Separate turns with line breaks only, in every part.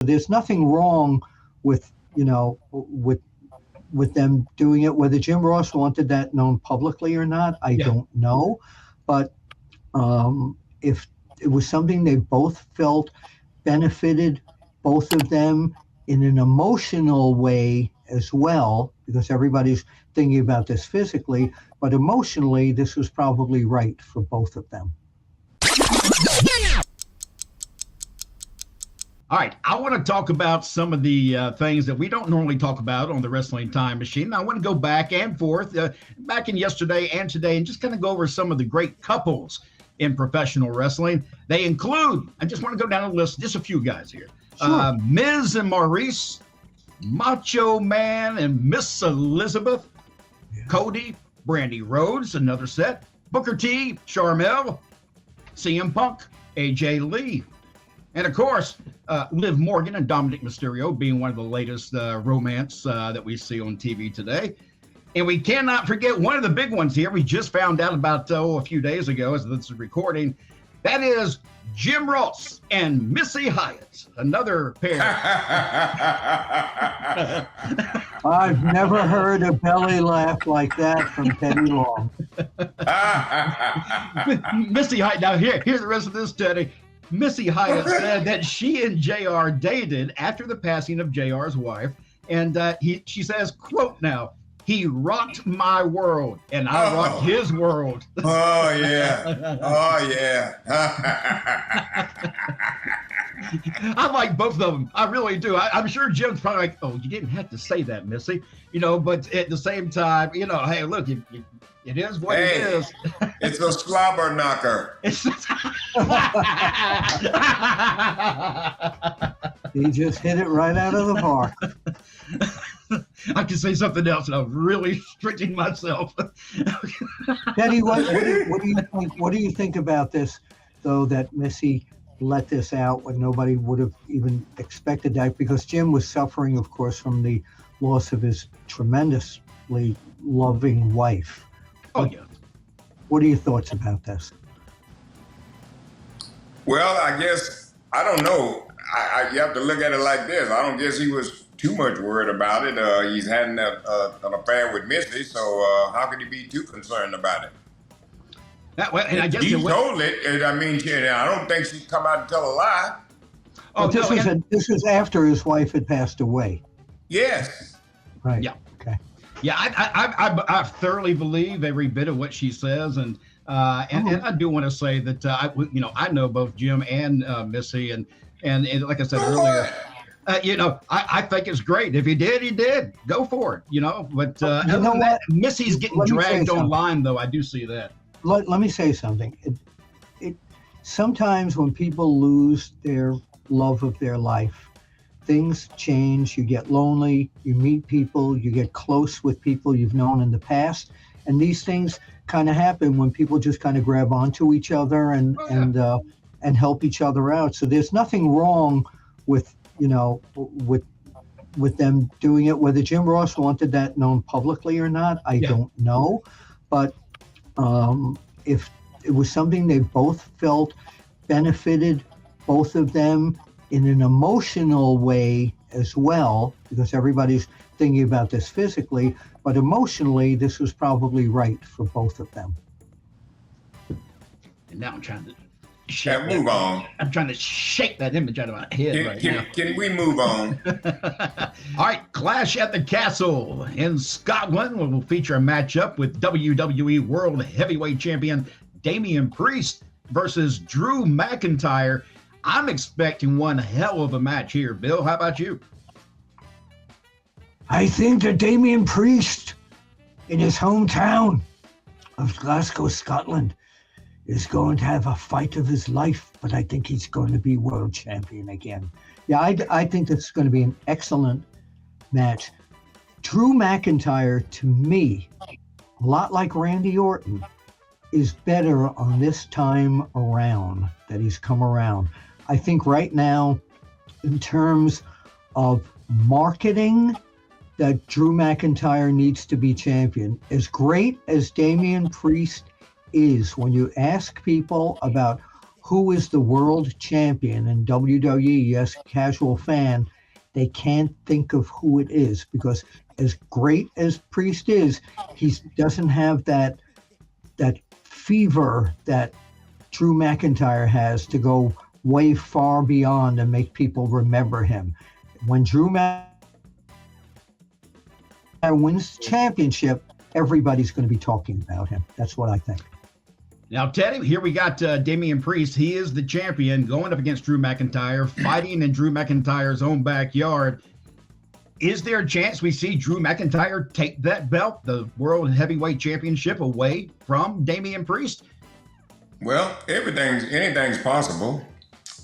There's nothing wrong with, with them doing it. Whether Jim Ross wanted that known publicly or not, I don't know. But if it was something they both felt benefited both of them in an emotional way as well, because everybody's thinking about this physically, but emotionally, this was probably right for both of them.
All right, I want to talk about some of the things that we don't normally talk about on the Wrestling Time Machine. I want to go back and forth, back in yesterday and today, and just kind of go over some of the great couples in professional wrestling. They include, I just want to go down the list, just a few guys here. Sure. Miz and Maurice, Macho Man and Miss Elizabeth, Cody, Brandy Rhodes, another set, Booker T, Sharmell, CM Punk, AJ Lee, and of course, Liv Morgan and Dominic Mysterio being one of the latest romance that we see on TV today. And we cannot forget one of the big ones here. We just found out about a few days ago as this is recording. That is Jim Ross and Missy Hyatt, another pair.
I've never heard a belly laugh like that from Teddy Long.
Missy Hyatt, now here's the rest of this, Teddy. Missy Hyatt said that she and JR dated after the passing of JR's wife. And she says, quote now, "He rocked my world, and I rocked his world."
Oh, yeah. Oh, yeah.
I like both of them. I really do. I'm sure Jim's probably like, "Oh, you didn't have to say that, Missy." But at the same time, hey, look, it is what it is.
It's a slobber knocker.
He just hit it right out of the park.
I can say something else, and I'm really restricting myself.
Teddy, what do you think? What do you think about this, though, that Missy let this out when nobody would have even expected that? Because Jim was suffering, of course, from the loss of his tremendously loving wife. What are your thoughts about this?
Well, I guess, I don't know. You have to look at it like this. I don't guess he was too much worried about it. He's had an affair with Missy, so how could he be too concerned about it?
And I guess
he told it. I mean, I don't think she'd come out and tell a lie.
This was after his wife had passed away.
Yes.
Right.
Yeah.
Okay.
Yeah, I thoroughly believe every bit of what she says, and I do want to say that I know both Jim and Missy, and like I said earlier, I think it's great. If he did, he did. Go for it, But Missy's getting dragged online, though. I do see that.
Let me say something. It sometimes when people lose their love of their life, things change. You get lonely. You meet people. You get close with people you've known in the past, and these things kind of happen when people just kind of grab onto each other and help each other out. So there's nothing wrong with with them doing it. Whether Jim Ross wanted that known publicly or not, I don't know. But if it was something they both felt benefited both of them in an emotional way as well, because everybody's thinking about this physically, but emotionally, this was probably right for both of them.
And now I'm trying to
move on.
I'm trying to shake that image out of my head now.
Can we move on?
All right, Clash at the Castle in Scotland will feature a matchup with WWE World Heavyweight Champion Damian Priest versus Drew McIntyre. I'm expecting one hell of a match here. Bill, how about you?
I think that Damian Priest, in his hometown of Glasgow, Scotland, is going to have a fight of his life, but I think he's going to be world champion again. Yeah, I think that's going to be an excellent match. Drew McIntyre, to me, a lot like Randy Orton, is better on this time around that he's come around. I think right now, in terms of marketing, that Drew McIntyre needs to be champion. As great as Damian Priest is, when you ask people about who is the world champion in WWE, yes, casual fan, they can't think of who it is, because as great as Priest is, he doesn't have that fever that Drew McIntyre has to go way far beyond and make people remember him. When Drew McIntyre wins the championship, everybody's going to be talking about him. That's what I think.
Now, Teddy, here we got Damian Priest. He is the champion going up against Drew McIntyre, fighting in Drew McIntyre's own backyard. Is there a chance we see Drew McIntyre take that belt, the World Heavyweight Championship, away from Damian Priest?
Well, anything's possible,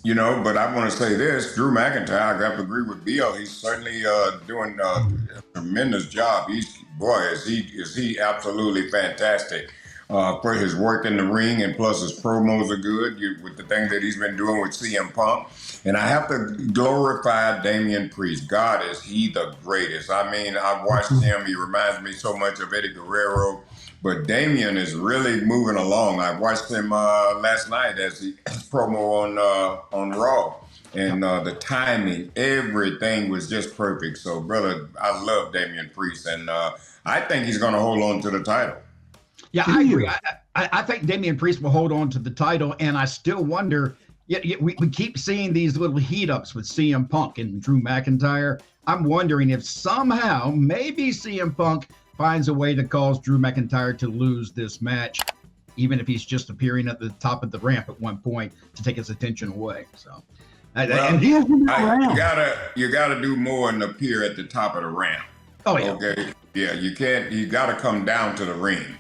but I want to say this, Drew McIntyre, I got to agree with Bill. He's certainly doing a tremendous job. Is he absolutely fantastic for his work in the ring, and plus his promos are good with the thing that he's been doing with CM Punk. And I have to glorify Damian Priest. God, is he the greatest. I mean, I've watched him. He reminds me so much of Eddie Guerrero. But Damian is really moving along. I watched him last night as his promo on Raw. And the timing, everything was just perfect. So, brother, I love Damian Priest. And I think he's going to hold on to the title.
Yeah, I agree. I think Damian Priest will hold on to the title. And I still wonder, we keep seeing these little heat-ups with CM Punk and Drew McIntyre. I'm wondering if somehow, maybe CM Punk finds a way to cause Drew McIntyre to lose this match, even if he's just appearing at the top of the ramp at one point to take his attention away. So,
you gotta do more than appear at the top of the ramp.
Oh yeah.
Okay. Yeah, you gotta come down to the ring.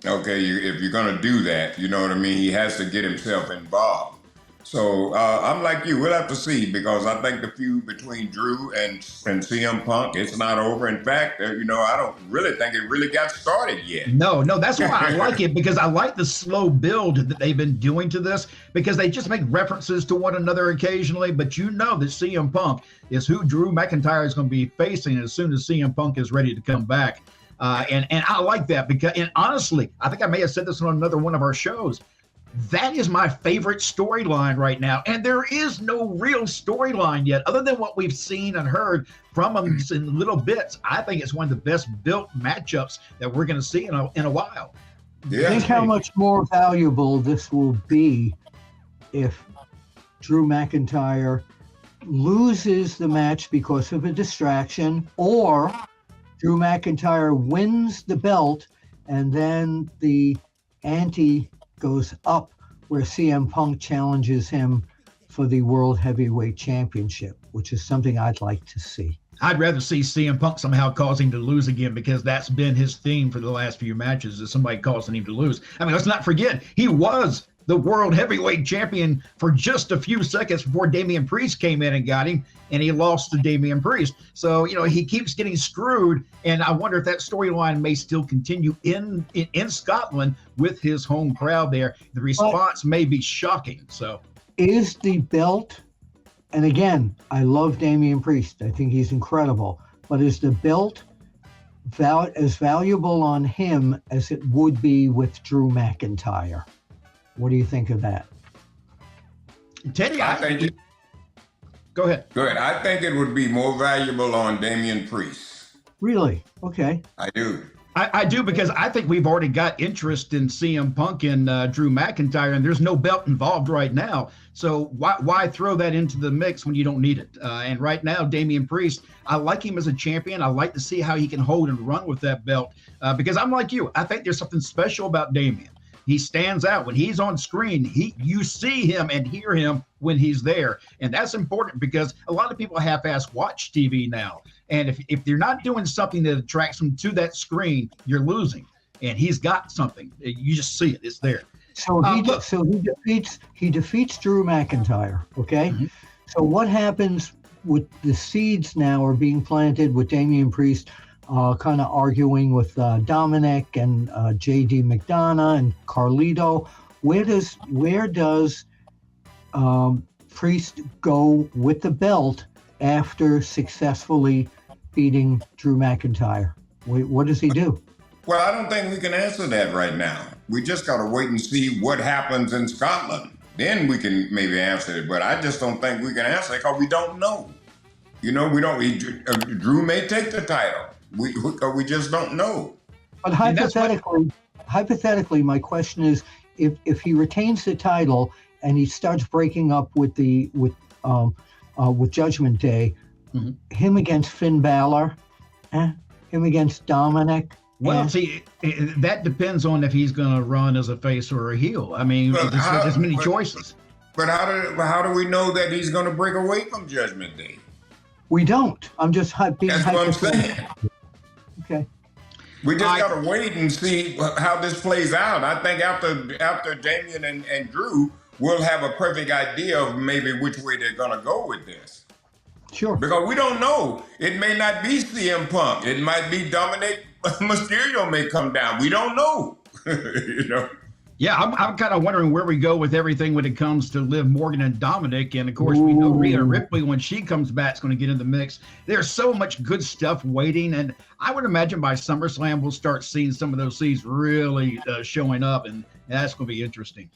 Okay, if you're gonna do that, you know what I mean. He has to get himself involved. So I'm like you. We'll have to see, because I think the feud between Drew and CM Punk, it's not over. In fact, I don't really think it really got started yet.
No, that's why I like it, because I like the slow build that they've been doing to this, because they just make references to one another occasionally, but that CM Punk is who Drew McIntyre is going to be facing as soon as CM Punk is ready to come back. And I like that, because, and honestly, I think I may have said this on another one of our shows, that is my favorite storyline right now. And there is no real storyline yet, other than what we've seen and heard from them in little bits. I think it's one of the best built matchups that we're going to see in a while.
Yeah.
Think how much more valuable this will be if Drew McIntyre loses the match because of a distraction, or Drew McIntyre wins the belt and then the ante goes up where CM Punk challenges him for the World Heavyweight Championship, which is something I'd like to see.
I'd rather see CM Punk somehow causing him to lose again, because that's been his theme for the last few matches, is somebody causing him to lose. I mean, let's not forget, he was the World Heavyweight Champion for just a few seconds before Damian Priest came in and got him, and he lost to Damian Priest. So, he keeps getting screwed, and I wonder if that storyline may still continue in Scotland with his home crowd there. The response may be shocking. So,
is the belt, and again, I love Damian Priest. I think he's incredible, but is the belt as valuable on him as it would be with Drew McIntyre? What do you think of that?
Teddy, go ahead.
Go ahead. I think it would be more valuable on Damian Priest.
Really? Okay.
I do.
I do, because I think we've already got interest in CM Punk and Drew McIntyre, and there's no belt involved right now. So why throw that into the mix when you don't need it? And right now, Damian Priest, I like him as a champion. I like to see how he can hold and run with that belt, because I'm like you. I think there's something special about Damian. He stands out when he's on screen. You see him and hear him when he's there. And that's important, because a lot of people half-ass watch TV now. And if you're not doing something that attracts them to that screen, you're losing. And he's got something. You just see it. It's there.
So he defeats Drew McIntyre, okay? Mm-hmm. So what happens with the seeds now are being planted with Damian Priest kind of arguing with Dominic and J.D. McDonough and Carlito. Where does Priest go with the belt after successfully beating Drew McIntyre? What does he do?
Well, I don't think we can answer that right now. We just got to wait and see what happens in Scotland. then we can maybe answer it. But I just don't think we can answer it because we don't know. You know, we don't. Drew may take the title. We just don't know.
But hypothetically, my question is, if he retains the title and he starts breaking up with Judgment Day, him against Finn Balor, him against Dominic.
Well, see, that depends on if he's going to run as a face or a heel. I mean, there's many choices.
But how do we know that he's going to break away from Judgment Day?
We don't. I'm just being
That's what I'm saying.
Okay.
We just got to wait and see how this plays out. I think after Damian and Drew, we'll have a perfect idea of maybe which way they're going to go with this.
Sure.
Because we don't know. It may not be CM Punk. It might be Dominic Mysterio may come down. We don't know. You know.
Yeah, I'm kind of wondering where we go with everything when it comes to Liv Morgan and Dominic. And, of course, we know Rhea Ripley, when she comes back, is going to get in the mix. There's so much good stuff waiting. And I would imagine by SummerSlam, we'll start seeing some of those seeds really showing up. And that's going to be interesting.